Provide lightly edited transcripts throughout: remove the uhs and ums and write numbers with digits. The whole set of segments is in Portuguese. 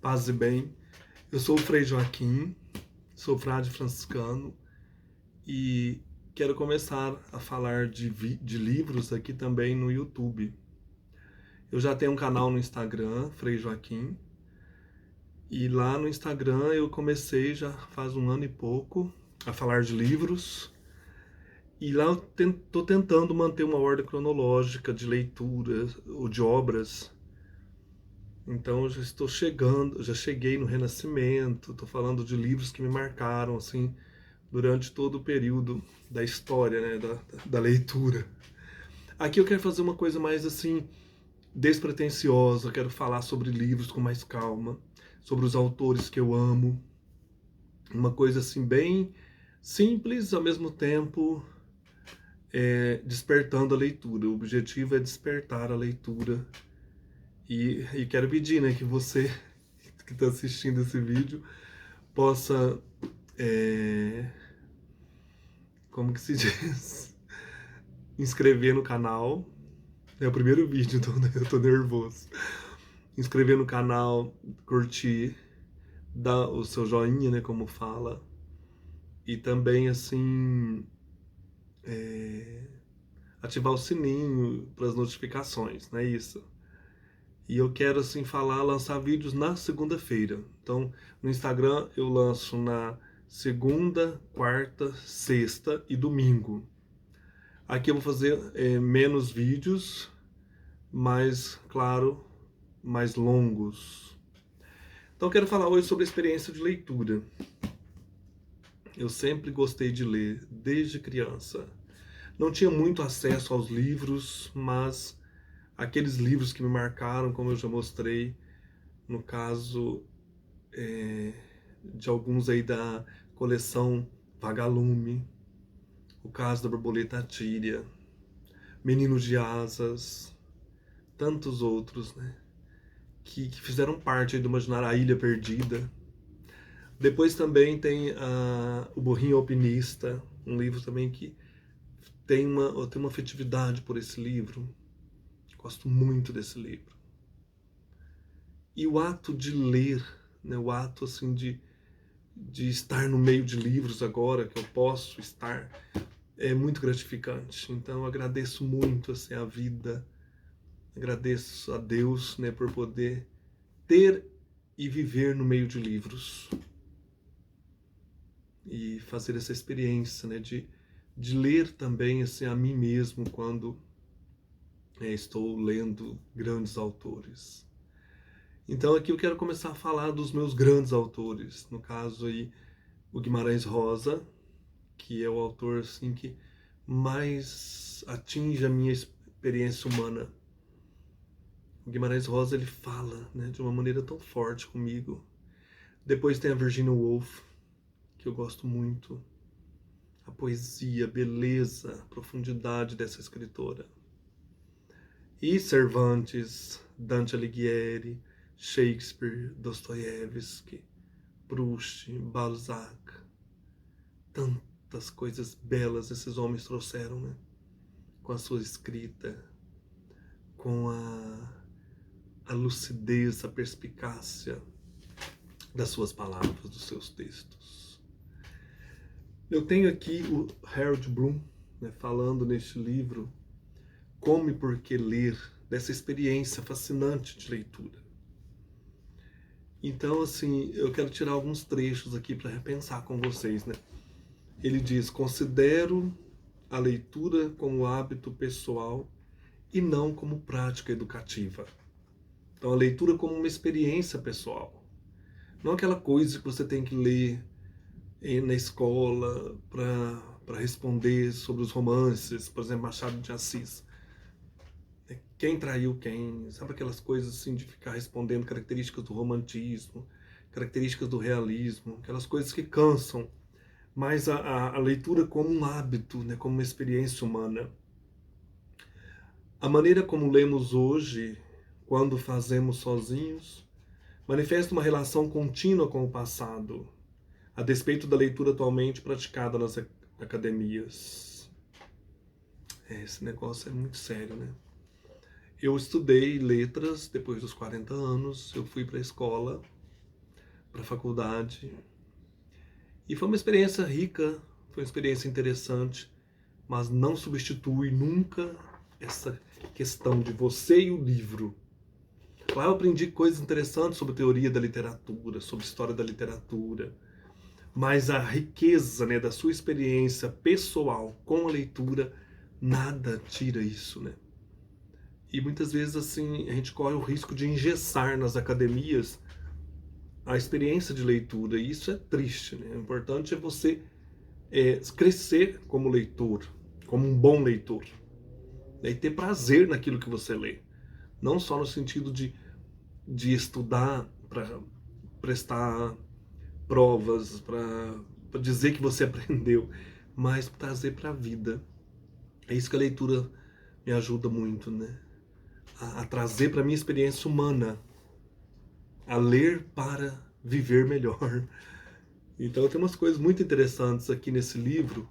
Paz e bem. Eu sou o Frei Joaquim, sou frade franciscano e quero começar a falar de livros aqui também no YouTube. Eu já tenho um canal no Instagram, Frei Joaquim, e lá no Instagram eu comecei já faz um ano e pouco a falar de livros. E lá eu estou tentando manter uma ordem cronológica de leitura ou de obras. Então eu já estou chegando, já cheguei no Renascimento, estou falando de livros que me marcaram assim durante todo o período da história, né, da leitura. Aqui eu quero fazer uma coisa mais assim despretensiosa, eu quero falar sobre livros com mais calma, sobre os autores que eu amo, uma coisa assim bem simples, ao mesmo tempo despertando a leitura. O objetivo é despertar a leitura e quero pedir, né, que você que está assistindo esse vídeo possa, é, como que se diz, inscrever no canal. É o primeiro vídeo, então eu tô nervoso. Inscrever no canal, curtir, dar o seu joinha, né, como fala. E também, assim, ativar o sininho para as notificações, não é isso? E eu quero, assim, lançar vídeos na segunda-feira. Então, no Instagram eu lanço na segunda, quarta, sexta e domingo. Aqui eu vou fazer menos vídeos, mais, claro, mais longos. Então eu quero falar hoje sobre a experiência de leitura. Eu sempre gostei de ler, desde criança. Não tinha muito acesso aos livros, mas aqueles livros que me marcaram, como eu já mostrei, no caso de alguns aí da coleção Vagalume, o caso da Borboleta Tíria, Menino de Asas, tantos outros, né? Que fizeram parte do imaginário, A Ilha Perdida. Depois também tem O Burrinho Alpinista, um livro também que eu tenho uma afetividade por esse livro. Gosto muito desse livro. E o ato de ler, né, o ato assim de estar no meio de livros agora, que eu posso estar, é muito gratificante. Então eu agradeço muito assim, a vida, agradeço a Deus, né, por poder ter e viver no meio de livros. E fazer essa experiência, né, de ler também assim, a mim mesmo quando estou lendo grandes autores. Então aqui eu quero começar a falar dos meus grandes autores, no caso aí o Guimarães Rosa, que é o autor assim que mais atinge a minha experiência humana. O Guimarães Rosa ele fala, né, de uma maneira tão forte comigo. Depois tem a Virginia Woolf, que eu gosto muito. A poesia, a beleza, a profundidade dessa escritora. E Cervantes, Dante Alighieri, Shakespeare, Dostoiévski, Proust, Balzac. Tantas coisas belas esses homens trouxeram, né? Com a sua escrita, com a lucidez, a perspicácia das suas palavras, dos seus textos. Eu tenho aqui o Harold Bloom, né, falando neste livro Como e Por que Ler, dessa experiência fascinante de leitura. Então, assim, eu quero tirar alguns trechos aqui para repensar com vocês, né? Ele diz: considero a leitura como hábito pessoal e não como prática educativa. Então, a leitura como uma experiência pessoal. Não aquela coisa que você tem que ler na escola para responder sobre os romances, por exemplo, Machado de Assis. Quem traiu quem? Sabe aquelas coisas assim de ficar respondendo características do romantismo, características do realismo, aquelas coisas que cansam. Mas a leitura como um hábito, né, como uma experiência humana. A maneira como lemos hoje, quando fazemos sozinhos, manifesta uma relação contínua com o passado, a despeito da leitura atualmente praticada nas academias. Esse negócio é muito sério, né? Eu estudei letras depois dos 40 anos, eu fui para a escola para a faculdade. E foi uma experiência rica, foi uma experiência interessante, mas não substitui nunca essa questão de você e o livro. Lá eu aprendi coisas interessantes sobre teoria da literatura, sobre história da literatura, mas a riqueza, né, da sua experiência pessoal com a leitura, nada tira isso, né? E muitas vezes assim a gente corre o risco de engessar nas academias a experiência de leitura, e isso é triste, né? O importante é você crescer como leitor, como um bom leitor, né? E ter prazer naquilo que você lê, não só no sentido de estudar para prestar provas, para dizer que você aprendeu, mas trazer para a vida. É isso que a leitura me ajuda muito, né? A trazer para a minha experiência humana, a ler para viver melhor. Então tem umas coisas muito interessantes aqui nesse livro,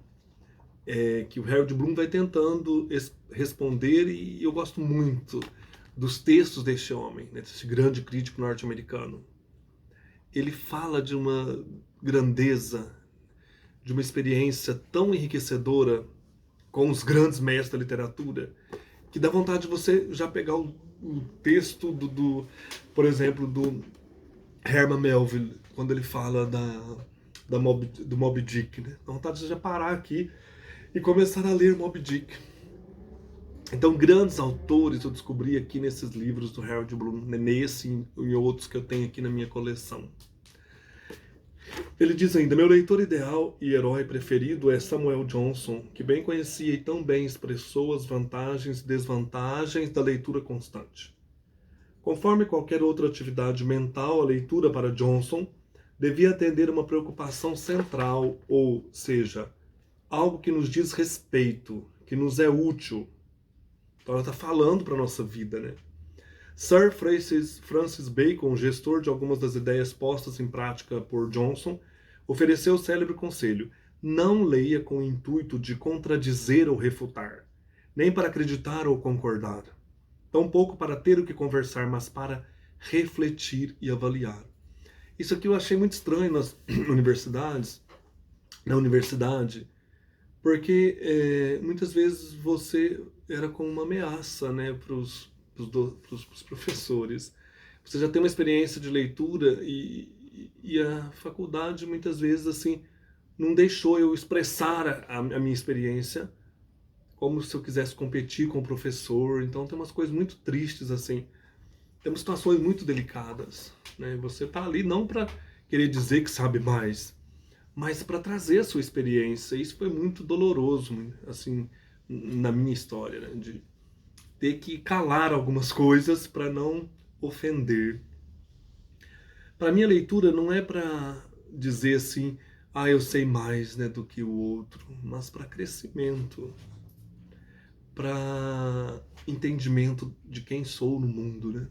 que o Harold Bloom vai tentando responder, e eu gosto muito dos textos deste homem, né, desse grande crítico norte-americano. Ele fala de uma grandeza, de uma experiência tão enriquecedora com os grandes mestres da literatura, que dá vontade de você já pegar o texto por exemplo, do Herman Melville, quando ele fala do Moby Dick, né? Dá vontade de já parar aqui e começar a ler Moby Dick. Então, grandes autores eu descobri aqui nesses livros do Harold Bloom, né? Nesse e em outros que eu tenho aqui na minha coleção. Ele diz ainda: meu leitor ideal e herói preferido é Samuel Johnson, que bem conhecia e tão bem expressou as vantagens e desvantagens da leitura constante. Conforme qualquer outra atividade mental, a leitura para Johnson devia atender uma preocupação central, ou seja, algo que nos diz respeito, que nos é útil. Então ela está falando para a nossa vida, né? Sir Francis Bacon, gestor de algumas das ideias postas em prática por Johnson, ofereceu o célebre conselho: não leia com o intuito de contradizer ou refutar, nem para acreditar ou concordar, tampouco para ter o que conversar, mas para refletir e avaliar. Isso aqui eu achei muito estranho nas universidades, na universidade, porque muitas vezes você era como uma ameaça, né, para os professores. Você já tem uma experiência de leitura e a faculdade muitas vezes assim não deixou eu expressar a minha experiência como se eu quisesse competir com o professor. Então tem umas coisas muito tristes assim. Temos situações muito delicadas, né? Você está ali não para querer dizer que sabe mais, mas para trazer a sua experiência. Isso foi muito doloroso, assim, na minha história, né? De ter que calar algumas coisas para não ofender. Para mim, a leitura não é para dizer assim, eu sei mais, né, do que o outro, mas para crescimento, para entendimento de quem sou no mundo, né?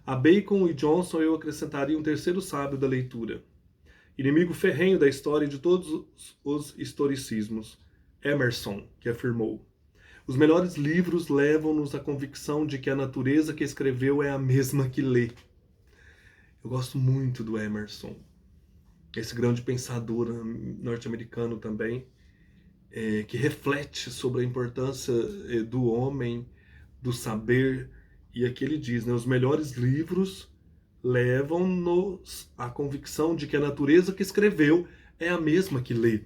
A Bacon e Johnson eu acrescentaria um terceiro sábio da leitura, inimigo ferrenho da história e de todos os historicismos, Emerson, que afirmou: os melhores livros levam-nos à convicção de que a natureza que escreveu é a mesma que lê. Eu gosto muito do Emerson, esse grande pensador norte-americano também, que reflete sobre a importância do homem, do saber. E aqui ele diz, né, os melhores livros levam-nos à convicção de que a natureza que escreveu é a mesma que lê.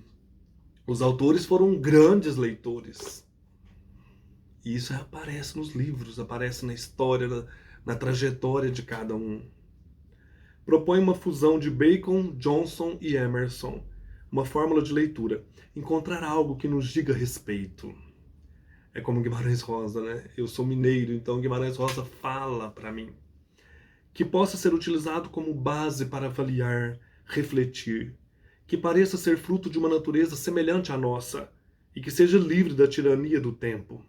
Os autores foram grandes leitores. E isso aparece nos livros, aparece na história, na trajetória de cada um. Propõe uma fusão de Bacon, Johnson e Emerson. Uma fórmula de leitura: encontrar algo que nos diga respeito. É como Guimarães Rosa, né? Eu sou mineiro, então Guimarães Rosa fala para mim. Que possa ser utilizado como base para avaliar, refletir. Que pareça ser fruto de uma natureza semelhante à nossa e que seja livre da tirania do tempo.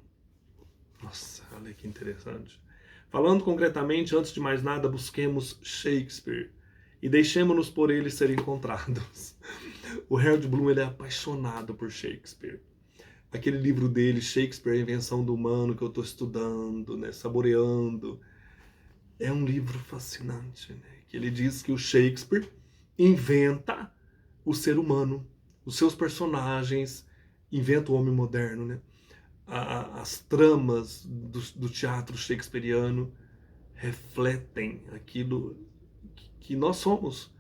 Nossa, olha que interessante. Falando concretamente, antes de mais nada, busquemos Shakespeare e deixemos-nos por ele ser encontrados. O Harold Bloom, ele é apaixonado por Shakespeare. Aquele livro dele, Shakespeare, a Invenção do Humano, que eu estou estudando, né, saboreando, é um livro fascinante, né? Que ele diz que o Shakespeare inventa o ser humano, os seus personagens, inventa o homem moderno, né? As tramas do teatro shakespeariano refletem aquilo que nós somos.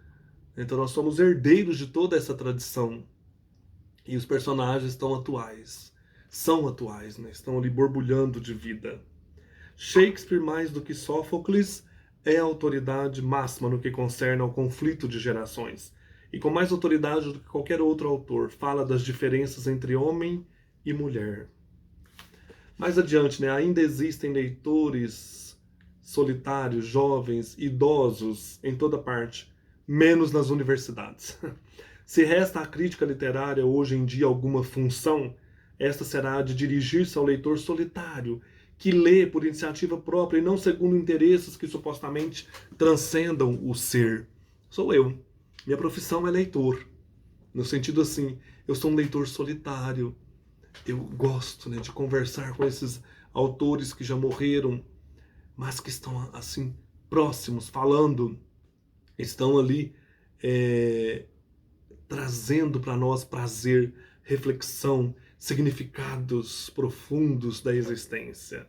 Então nós somos herdeiros de toda essa tradição. E os personagens estão atuais. São atuais, né? Estão ali borbulhando de vida. Shakespeare, mais do que Sófocles, é a autoridade máxima no que concerne ao conflito de gerações. E com mais autoridade do que qualquer outro autor, fala das diferenças entre homem e mulher. Mais adiante, né, ainda existem leitores solitários, jovens, idosos em toda parte, menos nas universidades. Se resta à crítica literária hoje em dia alguma função, esta será a de dirigir-se ao leitor solitário, que lê por iniciativa própria e não segundo interesses que supostamente transcendam o ser. Sou eu. Minha profissão é leitor. No sentido assim, eu sou um leitor solitário. Eu gosto, né, de conversar com esses autores que já morreram, mas que estão assim próximos, falando, estão ali trazendo para nós prazer, reflexão, significados profundos da existência.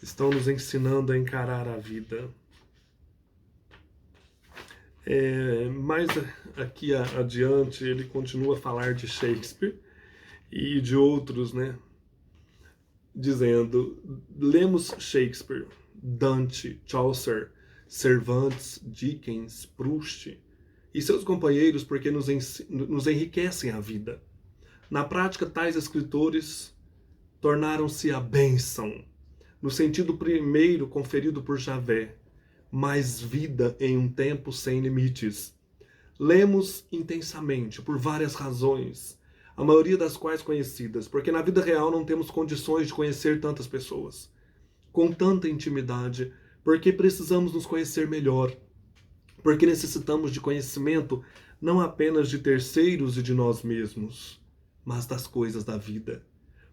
Estão nos ensinando a encarar a vida. Mais aqui adiante ele continua a falar de Shakespeare e de outros, né? Dizendo, lemos Shakespeare, Dante, Chaucer, Cervantes, Dickens, Proust e seus companheiros porque nos enriquecem a vida. Na prática, tais escritores tornaram-se a bênção, no sentido primeiro conferido por Javé, mais vida em um tempo sem limites. Lemos intensamente, por várias razões, a maioria das quais conhecidas, porque na vida real não temos condições de conhecer tantas pessoas, com tanta intimidade, porque precisamos nos conhecer melhor, porque necessitamos de conhecimento não apenas de terceiros e de nós mesmos, mas das coisas da vida.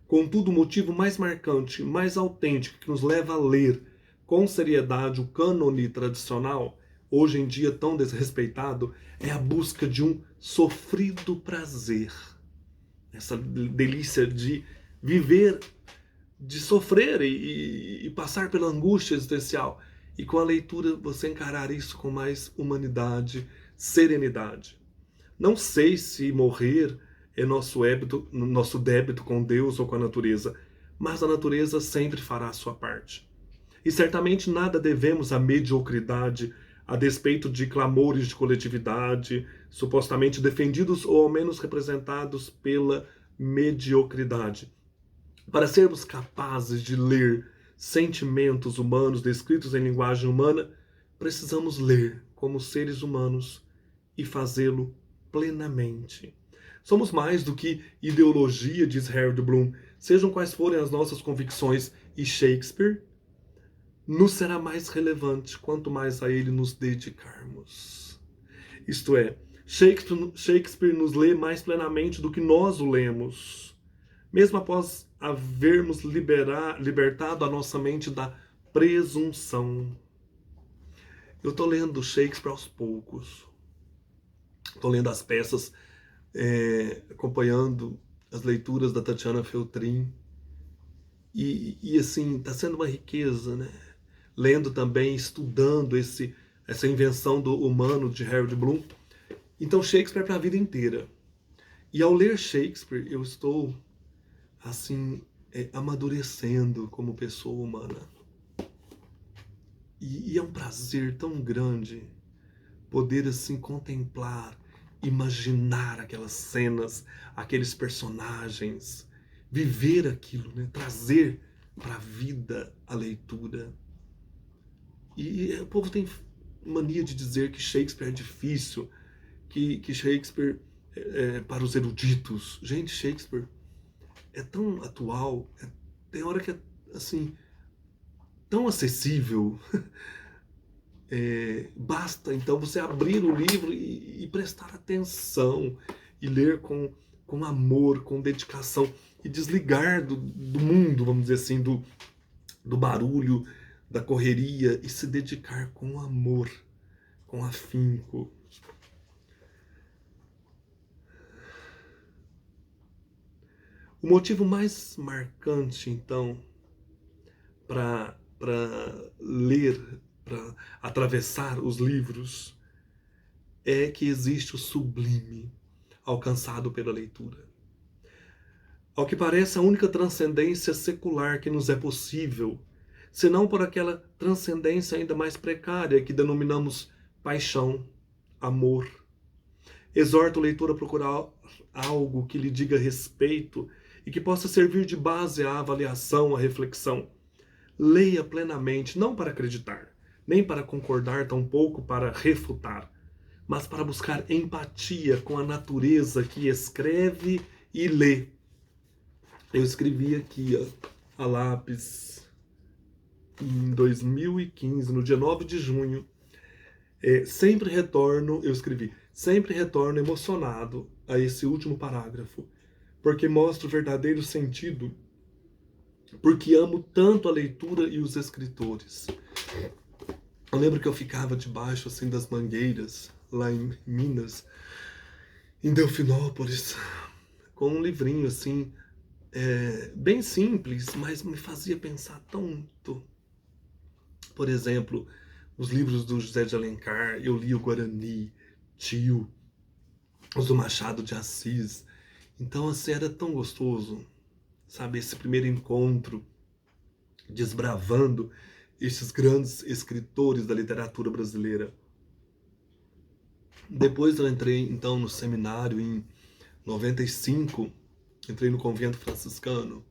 Contudo, o motivo mais marcante, mais autêntico que nos leva a ler com seriedade o cânone tradicional, hoje em dia tão desrespeitado, é a busca de um sofrido prazer. Essa delícia de viver, de sofrer e passar pela angústia existencial. E com a leitura você encarar isso com mais humanidade, serenidade. Não sei se morrer é nosso débito com Deus ou com a natureza, mas a natureza sempre fará a sua parte. E certamente nada devemos à mediocridade, a despeito de clamores de coletividade, supostamente defendidos ou ao menos representados pela mediocridade. Para sermos capazes de ler sentimentos humanos descritos em linguagem humana, precisamos ler como seres humanos e fazê-lo plenamente. Somos mais do que ideologia, diz Harold Bloom, sejam quais forem as nossas convicções, e Shakespeare nos será mais relevante quanto mais a ele nos dedicarmos. Isto é, Shakespeare nos lê mais plenamente do que nós o lemos, mesmo após havermos libertado a nossa mente da presunção. Eu estou lendo Shakespeare aos poucos. Estou lendo as peças, acompanhando as leituras da Tatiana Feltrin. E assim, está sendo uma riqueza, né? Lendo também, estudando essa invenção do humano de Harold Bloom. Então Shakespeare é para a vida inteira. E ao ler Shakespeare, eu estou assim, amadurecendo como pessoa humana. E é um prazer tão grande poder assim contemplar, imaginar aquelas cenas, aqueles personagens, viver aquilo, né? Trazer para a vida a leitura. E o povo tem mania de dizer que Shakespeare é difícil, que Shakespeare é para os eruditos. Gente, Shakespeare é tão atual, tem hora que é assim, tão acessível. Basta então você abrir o livro e prestar atenção e ler com amor, com dedicação e desligar do mundo, vamos dizer assim, do barulho, da correria e se dedicar com amor, com afinco. O motivo mais marcante, então, para ler, para atravessar os livros, é que existe o sublime alcançado pela leitura. Ao que parece, a única transcendência secular que nos é possível, senão por aquela transcendência ainda mais precária que denominamos paixão, amor. Exorto o leitor a procurar algo que lhe diga respeito e que possa servir de base à avaliação, à reflexão. Leia plenamente, não para acreditar, nem para concordar, tampouco para refutar, mas para buscar empatia com a natureza que escreve e lê. Eu escrevi aqui, ó, a lápis, em 2015, no dia 9 de junho, eu escrevi, sempre retorno emocionado a esse último parágrafo, porque mostra o verdadeiro sentido, porque amo tanto a leitura e os escritores. Eu lembro que eu ficava debaixo assim das mangueiras, lá em Minas, em Delfinópolis, com um livrinho assim, bem simples, mas me fazia pensar tanto. Por exemplo, os livros do José de Alencar, eu li o Guarani, Tio, os do Machado de Assis. Então, assim, era tão gostoso, sabe, esse primeiro encontro, desbravando esses grandes escritores da literatura brasileira. Depois eu entrei, então, no seminário em 95, entrei no convento franciscano,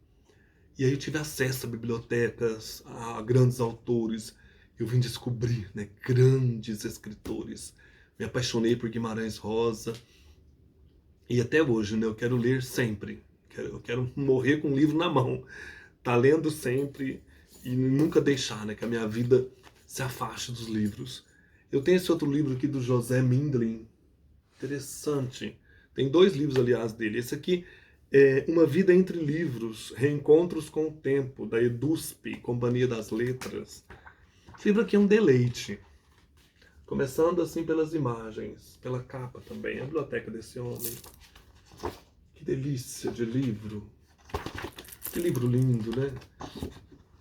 e aí eu tive acesso a bibliotecas, a grandes autores. Eu vim descobrir, né, grandes escritores. Me apaixonei por Guimarães Rosa. E até hoje, né, eu quero ler sempre. Eu quero morrer com um livro na mão. Tá lendo sempre e nunca deixar, né, que a minha vida se afaste dos livros. Eu tenho esse outro livro aqui do José Mindlin. Interessante. Tem 2 livros, aliás, dele. Esse aqui é Uma Vida Entre Livros, Reencontros com o Tempo, da EDUSP, Companhia das Letras. Esse livro aqui é um deleite. Começando assim pelas imagens, pela capa também, a biblioteca desse homem. Que delícia de livro. Que livro lindo, né?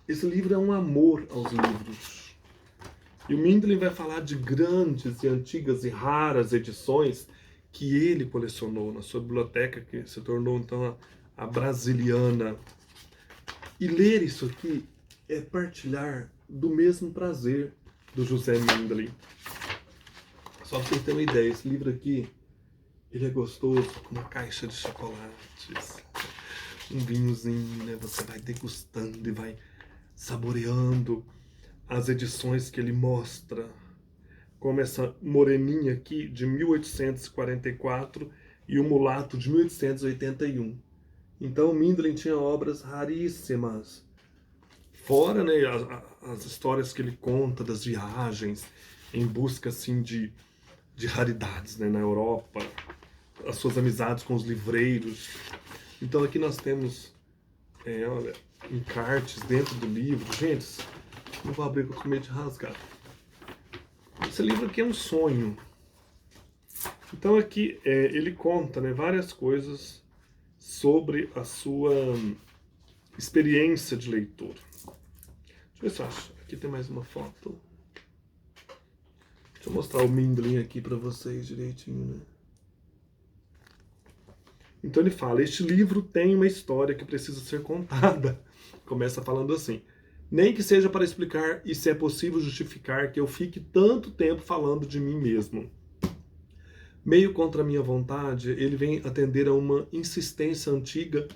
Esse livro é um amor aos livros. E o Mindlin vai falar de grandes e antigas e raras edições que ele colecionou na sua biblioteca, que se tornou então a Brasiliana. E ler isso aqui é partilhar do mesmo prazer do José Mindlin. Só para vocês terem uma ideia, esse livro aqui, ele é gostoso, com uma caixa de chocolates, um vinhozinho, né? Você vai degustando e vai saboreando as edições que ele mostra, como essa moreninha aqui de 1844 e o mulato de 1881. Então o Mindlin tinha obras raríssimas, fora, né, as histórias que ele conta das viagens em busca assim de raridades, né, na Europa, as suas amizades com os livreiros. Então aqui nós temos olha, encartes dentro do livro. Gente, não vou abrir com medo de rasgar. Esse livro aqui é um sonho. Então aqui ele conta, né, várias coisas sobre a sua experiência de leitor. Deixa eu ver se eu acho. Aqui tem mais uma foto. Deixa eu mostrar o Mindlin aqui para vocês direitinho, né? Então ele fala, este livro tem uma história que precisa ser contada. Começa falando assim, nem que seja para explicar e se é possível justificar que eu fique tanto tempo falando de mim mesmo. Meio contra a minha vontade, ele vem atender a uma insistência antiga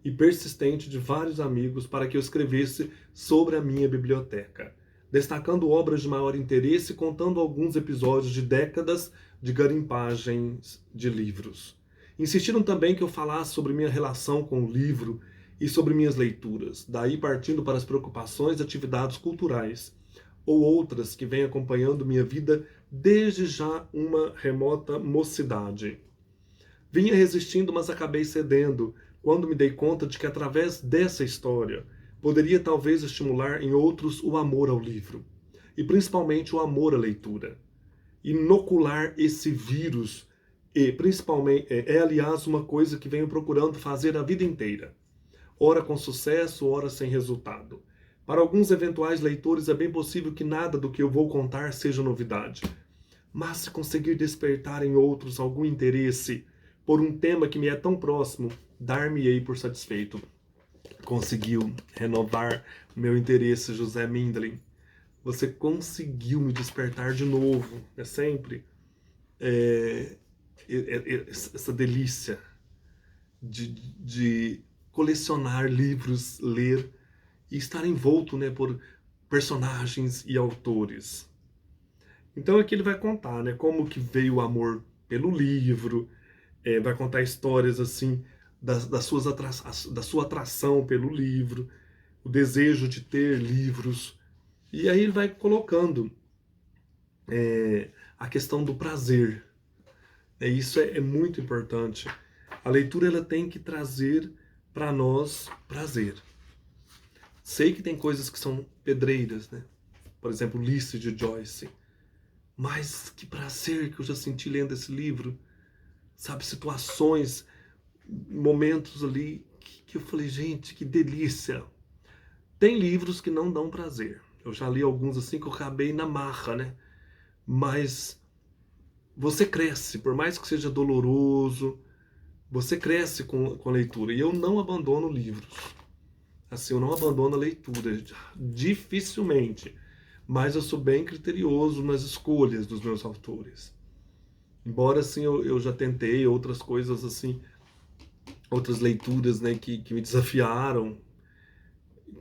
e persistente de vários amigos para que eu escrevesse sobre a minha biblioteca, destacando obras de maior interesse e contando alguns episódios de décadas de garimpagens de livros. Insistiram também que eu falasse sobre minha relação com o livro e sobre minhas leituras, daí partindo para as preocupações e atividades culturais, ou outras que vêm acompanhando minha vida desde já uma remota mocidade. Vinha resistindo, mas acabei cedendo, quando me dei conta de que através dessa história poderia talvez estimular em outros o amor ao livro, e principalmente o amor à leitura. Inocular esse vírus, e principalmente, aliás uma coisa que venho procurando fazer a vida inteira. ora com sucesso, ora sem resultado. Para alguns eventuais leitores é bem possível que nada do que eu vou contar seja novidade. Mas se conseguir despertar em outros algum interesse por um tema que me é tão próximo, dar-me-ei por satisfeito. Conseguiu renovar meu interesse, José Mindlin. Você conseguiu me despertar de novo. É sempre essa delícia de colecionar livros, ler e estar envolto, né, por personagens e autores. Então aqui ele vai contar, né, como que veio o amor pelo livro, vai contar histórias assim da sua atração pelo livro, o desejo de ter livros. E aí ele vai colocando a questão do prazer. Isso é muito importante. A leitura ela tem que trazer para nós prazer. Sei que tem coisas que são pedreiras, né? Por exemplo, Ulisses de Joyce. Mas que prazer que eu já senti lendo esse livro. Sabe, situações, momentos ali que eu falei, gente, que delícia. Tem livros que não dão prazer. Eu já li alguns assim que eu acabei na marra, né? Mas você cresce, por mais que seja doloroso, você cresce com a leitura. E eu não abandono livros. Assim, eu não abandono a leitura, dificilmente. Mas eu sou bem criterioso nas escolhas dos meus autores. Embora, assim, eu já tentei outras coisas, assim, outras leituras, né, que me desafiaram.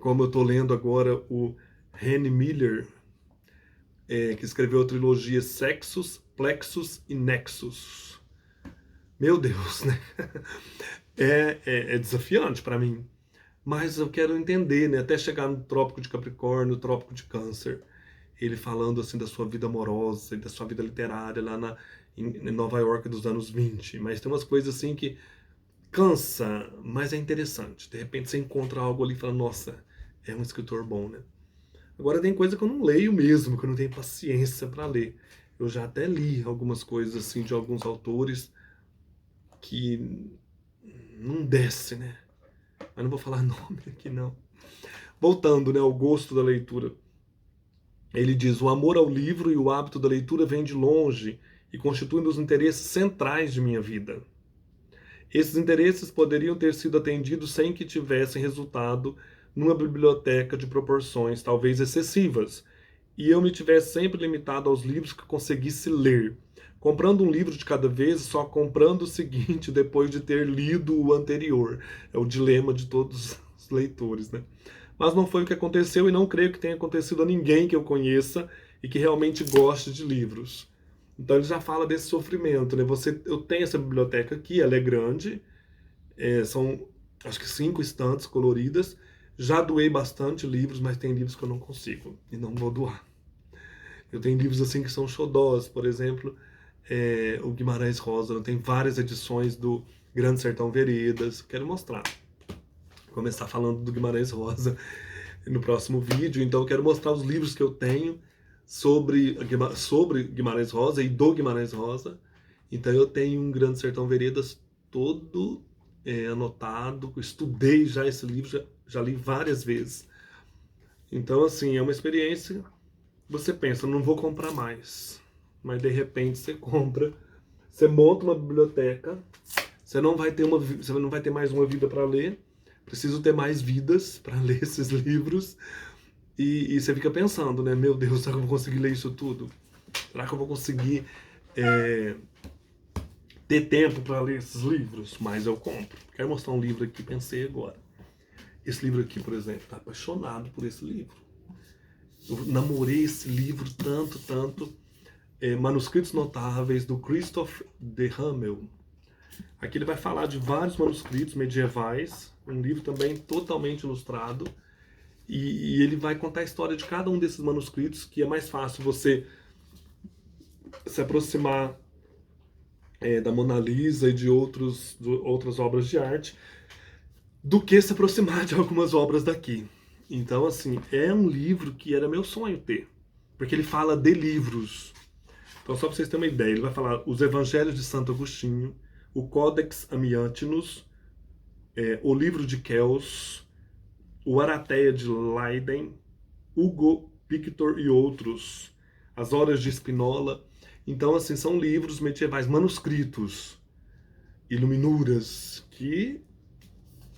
Como eu estou lendo agora o Henry Miller, que escreveu a trilogia Sexus, Plexus e Nexus. Meu Deus, né? É desafiante para mim. Mas eu quero entender, né? Até chegar no Trópico de Capricórnio, no Trópico de Câncer. Ele falando assim da sua vida amorosa e da sua vida literária lá em Nova York dos anos 20. Mas tem umas coisas assim que cansa, mas é interessante. De repente você encontra algo ali e fala, nossa, é um escritor bom, né? Agora tem coisa que eu não leio mesmo, que eu não tenho paciência para ler. Eu já até li algumas coisas assim de alguns autores que não desce, né? Mas não vou falar nome aqui não. Voltando, né, ao gosto da leitura. Ele diz, o amor ao livro e o hábito da leitura vêm de longe e constituem um dos interesses centrais de minha vida. Esses interesses poderiam ter sido atendidos sem que tivessem resultado numa biblioteca de proporções talvez excessivas, e eu me tivesse sempre limitado aos livros que conseguisse ler, comprando um livro de cada vez, só comprando o seguinte depois de ter lido o anterior. É o dilema de todos os leitores, né? Mas não foi o que aconteceu e não creio que tenha acontecido a ninguém que eu conheça e que realmente goste de livros. Então ele já fala desse sofrimento, né? Eu tenho essa biblioteca aqui, ela é grande, são acho que 5 estantes coloridas. Já doei bastante livros, mas tem livros que eu não consigo e não vou doar. Eu tenho livros assim que são xodós, por exemplo, o Guimarães Rosa, tem várias edições do Grande Sertão Veredas, quero mostrar. Vou começar falando do Guimarães Rosa no próximo vídeo, então eu quero mostrar os livros que eu tenho sobre Guimarães Rosa e do Guimarães Rosa. Então eu tenho um Grande Sertão Veredas todo anotado, estudei já esse livro, já li várias vezes. Então assim, é uma experiência. Você pensa, não vou comprar mais, mas de repente você compra, você monta uma biblioteca, você não vai ter mais uma vida para ler, preciso ter mais vidas para ler esses livros, e você fica pensando, né? Meu Deus, será que eu vou conseguir ler isso tudo? Será que eu vou conseguir ter tempo para ler esses livros? Mas eu compro. Quero mostrar um livro aqui, pensei agora. Esse livro aqui, por exemplo, estou apaixonado por esse livro. Eu namorei esse livro tanto. Manuscritos Notáveis, do Christoph de Hummel. Aqui ele vai falar de vários manuscritos medievais, um livro também totalmente ilustrado, e ele vai contar a história de cada um desses manuscritos, que é mais fácil você se aproximar da Mona Lisa e de outras obras de arte, do que se aproximar de algumas obras daqui. Então, assim, é um livro que era meu sonho ter, porque ele fala de livros. Então, só para vocês terem uma ideia, ele vai falar os Evangelhos de Santo Agostinho, o Codex Amiantinus, O Livro de Kells, O Arateia de Leiden, Hugo Victor e outros, As Horas de Spinola. Então, assim, são livros medievais, manuscritos, iluminuras, que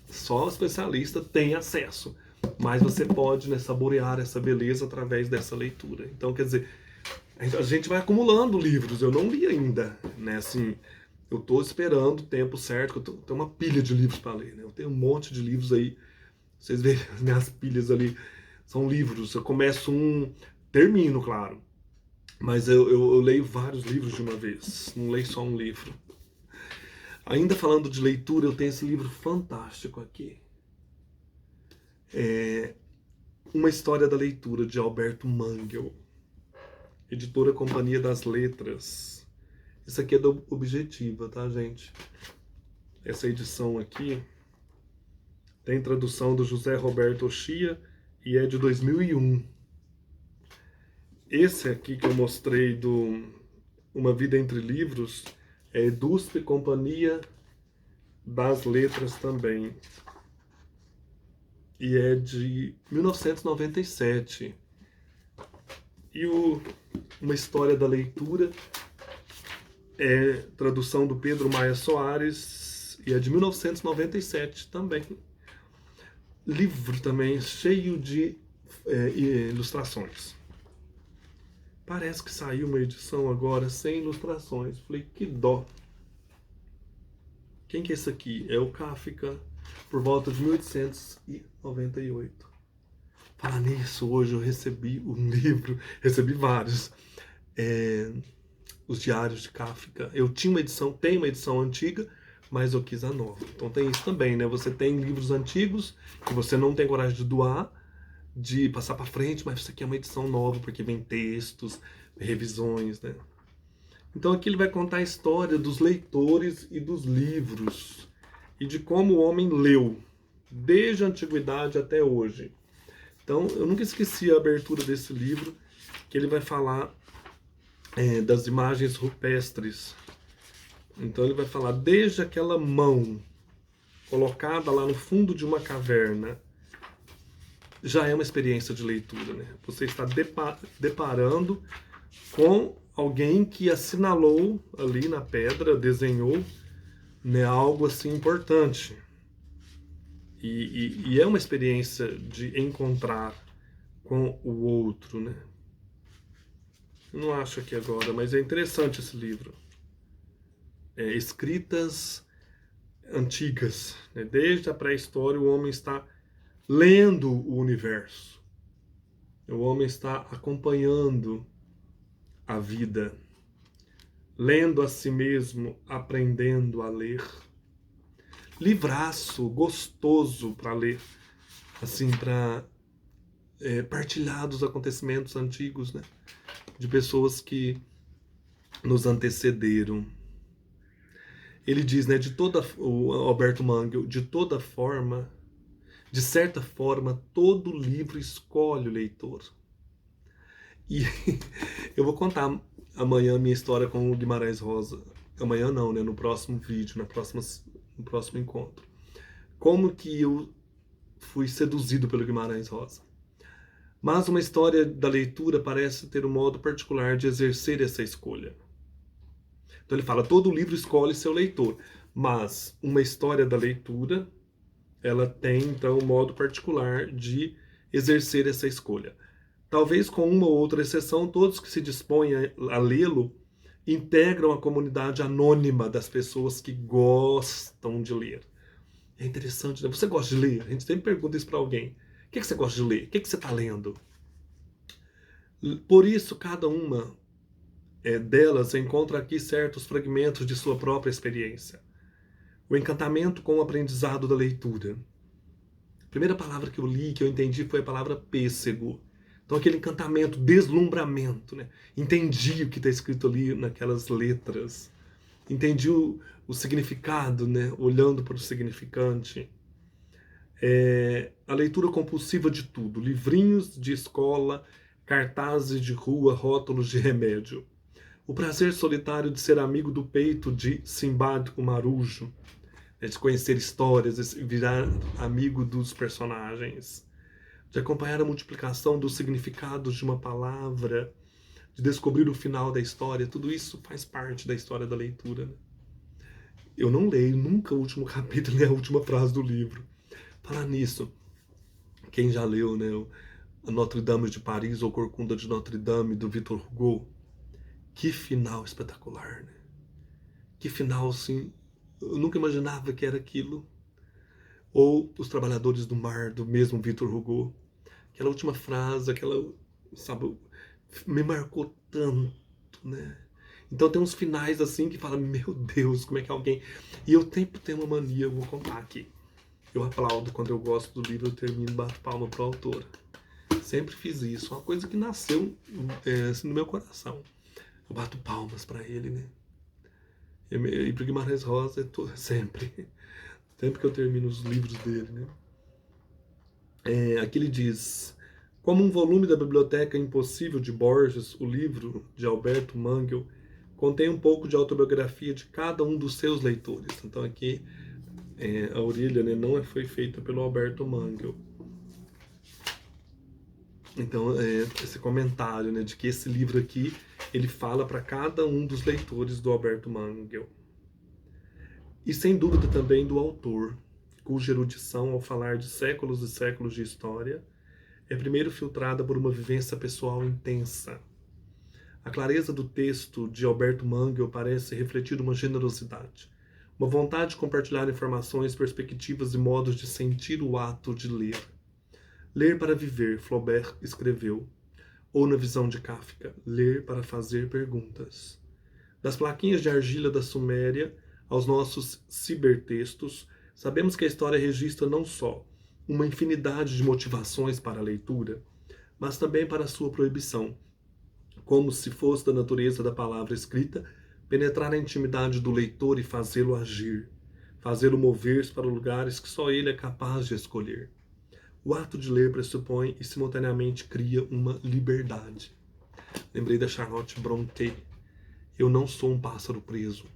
só o especialista tem acesso. Mas você pode, né, saborear essa beleza através dessa leitura. Então, quer dizer, a gente vai acumulando livros. Eu não li ainda, né? Assim, eu estou esperando o tempo certo, que eu tenho uma pilha de livros para ler, né? Eu tenho um monte de livros aí. Vocês veem as minhas pilhas ali. São livros. Eu começo um, termino, claro. Mas eu leio vários livros de uma vez. Não leio só um livro. Ainda falando de leitura, eu tenho esse livro fantástico aqui. Uma História da Leitura, de Alberto Mangel. Editora Companhia das Letras. Isso aqui é da Objetiva, tá, gente? Essa edição aqui tem tradução do José Roberto Ochia e é de 2001. Esse aqui que eu mostrei do Uma Vida Entre Livros é Eduspe Companhia das Letras também. E é de 1997. E Uma História da Leitura é tradução do Pedro Maia Soares e é de 1997 também. Livro também cheio de ilustrações. Parece que saiu uma edição agora sem ilustrações. Falei, que dó. Quem que é esse aqui? É o Kafka, por volta de 1898. Falar nisso, hoje eu recebi um livro, recebi vários. Os Diários de Kafka. Eu tinha uma edição, tenho uma edição antiga, mas eu quis a nova. Então tem isso também, né? Você tem livros antigos que você não tem coragem de doar, de passar para frente, mas isso aqui é uma edição nova, porque vem textos, revisões, né? Então aqui ele vai contar a história dos leitores e dos livros, e de como o homem leu, desde a antiguidade até hoje. Então eu nunca esqueci a abertura desse livro, que ele vai falar das imagens rupestres. Então ele vai falar desde aquela mão colocada lá no fundo de uma caverna, já é uma experiência de leitura, né? Você está deparando com alguém que assinalou ali na pedra, desenhou, né, algo assim importante. E é uma experiência de encontrar com o outro, né? Eu não acho aqui agora, mas é interessante esse livro. Escritas antigas, né? Desde a pré-história o homem está lendo o universo. O homem está acompanhando a vida, lendo a si mesmo, aprendendo a ler. Livraço gostoso para ler, assim, para partilhar dos acontecimentos antigos, né? De pessoas que nos antecederam. Ele diz, né, o Alberto Mangel, de toda forma, de certa forma, todo livro escolhe o leitor. E eu vou contar amanhã a minha história com o Guimarães Rosa. Amanhã não, né, no próximo vídeo, no próximo encontro. Como que eu fui seduzido pelo Guimarães Rosa. Mas uma história da leitura parece ter um modo particular de exercer essa escolha. Então ele fala, todo livro escolhe seu leitor, mas uma história da leitura, ela tem então um modo particular de exercer essa escolha. Talvez com uma ou outra exceção, todos que se dispõem a lê-lo integram a comunidade anônima das pessoas que gostam de ler. É interessante, né? Você gosta de ler? A gente sempre pergunta isso para alguém. O que você gosta de ler? O que você está lendo? Por isso, cada uma delas encontra aqui certos fragmentos de sua própria experiência. O encantamento com o aprendizado da leitura. A primeira palavra que eu li, que eu entendi, foi a palavra pêssego. Então aquele encantamento, deslumbramento, né? Entendi o que está escrito ali naquelas letras. Entendi o significado, né? Olhando para o significante. A leitura compulsiva de tudo. Livrinhos de escola, cartazes de rua, rótulos de remédio. O prazer solitário de ser amigo do peito de Simbad o Marujo. de conhecer histórias, de virar amigo dos personagens, de acompanhar a multiplicação dos significados de uma palavra, de descobrir o final da história. Tudo isso faz parte da história da leitura, né? Eu não leio nunca o último capítulo nem a última frase do livro. Falar nisso, quem já leu, né, a Notre Dame de Paris ou Corcunda de Notre Dame, do Victor Hugo, que final espetacular, né? Que final, assim, eu nunca imaginava que era aquilo. Ou Os Trabalhadores do Mar, do mesmo Victor Hugo. Aquela última frase, aquela, sabe, me marcou tanto, né? Então tem uns finais assim que fala, meu Deus, como é que alguém... E eu sempre tenho uma mania, eu vou contar aqui. Eu aplaudo quando eu gosto do livro, eu termino e bato palma pro autor. Sempre fiz isso, uma coisa que nasceu assim, no meu coração. Eu bato palmas para ele, né? E pro Guimarães Rosa, sempre. Sempre que eu termino os livros dele, né? Aqui ele diz: como um volume da Biblioteca Impossível de Borges, o livro de Alberto Manguel contém um pouco de autobiografia de cada um dos seus leitores. Então aqui a orelha, né, não foi feita pelo Alberto Manguel. Então esse comentário, né, de que esse livro aqui ele fala para cada um dos leitores do Alberto Manguel. E sem dúvida também do autor, cuja erudição, ao falar de séculos e séculos de história, é primeiro filtrada por uma vivência pessoal intensa. A clareza do texto de Alberto Manguel parece refletir uma generosidade, uma vontade de compartilhar informações, perspectivas e modos de sentir o ato de ler. Ler para viver, Flaubert escreveu, ou na visão de Kafka, ler para fazer perguntas. Das plaquinhas de argila da Suméria aos nossos cibertextos, sabemos que a história registra não só uma infinidade de motivações para a leitura, mas também para a sua proibição, como se fosse da natureza da palavra escrita penetrar na intimidade do leitor e fazê-lo agir, fazê-lo mover-se para lugares que só ele é capaz de escolher. O ato de ler pressupõe e simultaneamente cria uma liberdade. Lembrei da Charlotte Brontë. Eu não sou um pássaro preso,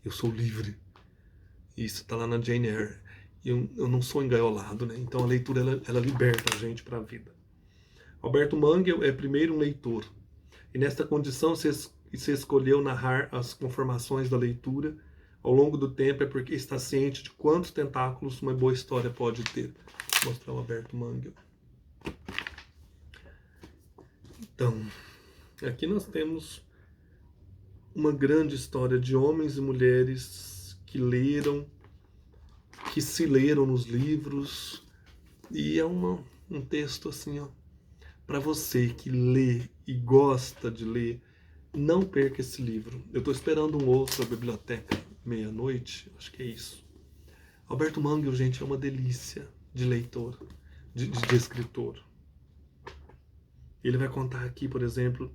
eu sou livre. Isso está lá na Jane Eyre. Eu não sou engaiolado, né? Então a leitura ela liberta a gente para a vida. Alberto Manguel é primeiro um leitor. E nesta condição se escolheu narrar as conformações da leitura ao longo do tempo, é porque está ciente de quantos tentáculos uma boa história pode ter. Vou mostrar o Alberto Manguel. Então, aqui nós temos uma grande história de homens e mulheres que leram, que se leram nos livros, e é um texto assim, ó, para você que lê e gosta de ler, não perca esse livro. Eu estou esperando um outro da biblioteca, meia-noite, acho que é isso. Alberto Manguel, gente, é uma delícia de leitor, de escritor. Ele vai contar aqui, por exemplo,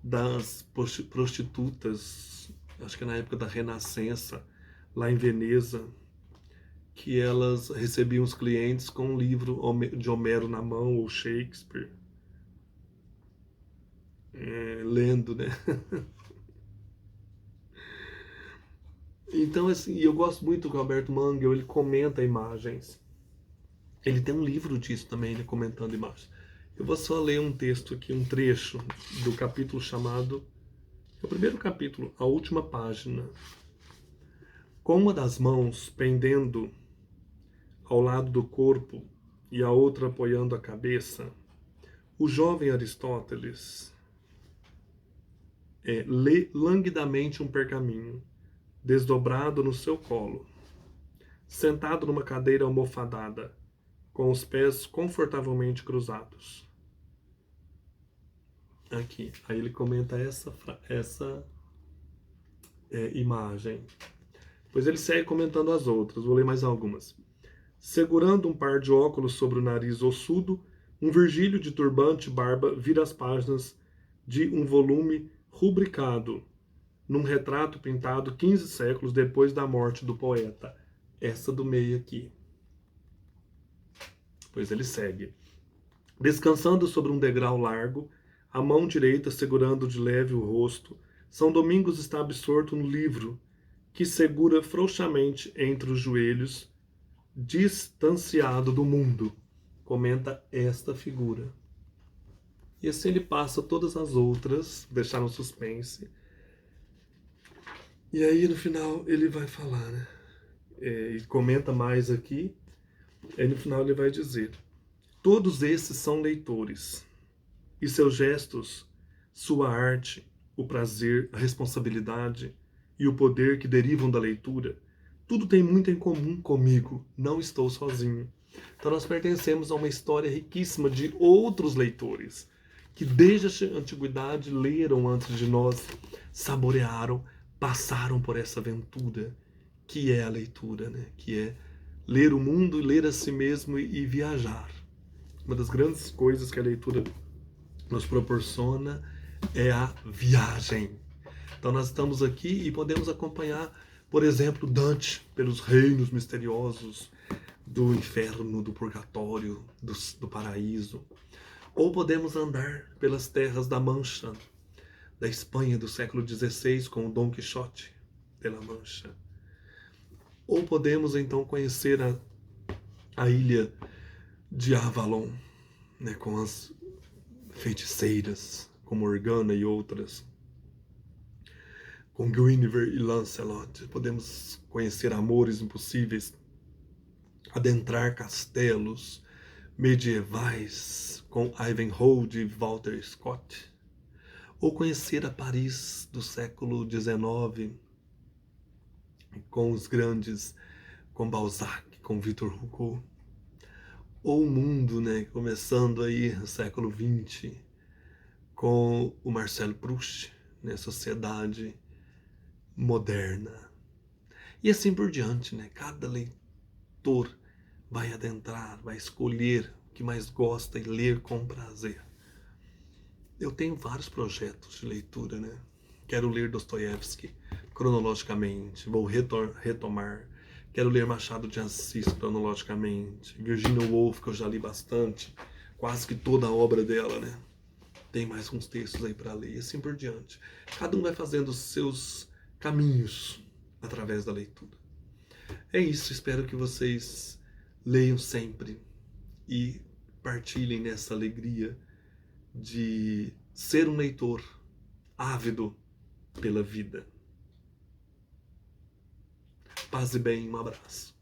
das prostitutas, acho que na época da Renascença, lá em Veneza, que elas recebiam os clientes com um livro de Homero na mão, ou Shakespeare, lendo, né? Então, assim, eu gosto muito do Alberto Manguel, ele comenta imagens. Ele tem um livro disso também, ele comentando imagens. Eu vou só ler um texto aqui, um trecho do capítulo chamado... É o primeiro capítulo, a última página. Com uma das mãos pendendo ao lado do corpo e a outra apoiando a cabeça, o jovem Aristóteles lê languidamente um pergaminho, desdobrado no seu colo, sentado numa cadeira almofadada, com os pés confortavelmente cruzados. Aqui, aí ele comenta essa imagem. Pois ele segue comentando as outras, vou ler mais algumas. Segurando um par de óculos sobre o nariz ossudo, um Virgílio de turbante e barba vira as páginas de um volume rubricado, num retrato pintado 15 séculos depois da morte do poeta. Essa do meio aqui. Pois ele segue. Descansando sobre um degrau largo, a mão direita segurando de leve o rosto, São Domingos está absorto no livro que segura frouxamente entre os joelhos, distanciado do mundo. Comenta esta figura. E assim ele passa todas as outras, deixar no suspense. E aí no final ele vai falar, né? E comenta mais aqui. Aí no final ele vai dizer: todos esses são leitores, e seus gestos, sua arte, o prazer, a responsabilidade e o poder que derivam da leitura, tudo tem muito em comum comigo, não estou sozinho. Então nós pertencemos a uma história riquíssima de outros leitores, que desde a antiguidade leram antes de nós, saborearam, passaram por essa aventura, que é a leitura, né? Que é ler o mundo, ler a si mesmo e viajar. Uma das grandes coisas que a leitura nos proporciona é a viagem. Então nós estamos aqui e podemos acompanhar, por exemplo, Dante pelos reinos misteriosos do inferno, do purgatório, do paraíso. Ou podemos andar pelas terras da Mancha, da Espanha do século XVI, com o Dom Quixote de la Mancha. Ou podemos então conhecer a ilha de Avalon, né, com as feiticeiras, como Morgana e outras, com Guinevere e Lancelot. Podemos conhecer amores impossíveis, adentrar castelos medievais com Ivanhoe e Walter Scott, ou conhecer a Paris do século XIX com os grandes, com Balzac, com Victor Hugo, ou o mundo, né, começando aí no século XX com o Marcel Proust, né, sociedade moderna. E assim por diante, né? Cada leitor vai adentrar, vai escolher o que mais gosta e ler com prazer. Eu tenho vários projetos de leitura, né? Quero ler Dostoiévski cronologicamente, vou retomar. Quero ler Machado de Assis cronologicamente, Virginia Woolf, que eu já li bastante, quase que toda a obra dela, né? Tem mais uns textos aí para ler e assim por diante. Cada um vai fazendo os seus caminhos através da leitura. É isso, espero que vocês leiam sempre e partilhem nessa alegria de ser um leitor ávido pela vida. Paz e bem, um abraço.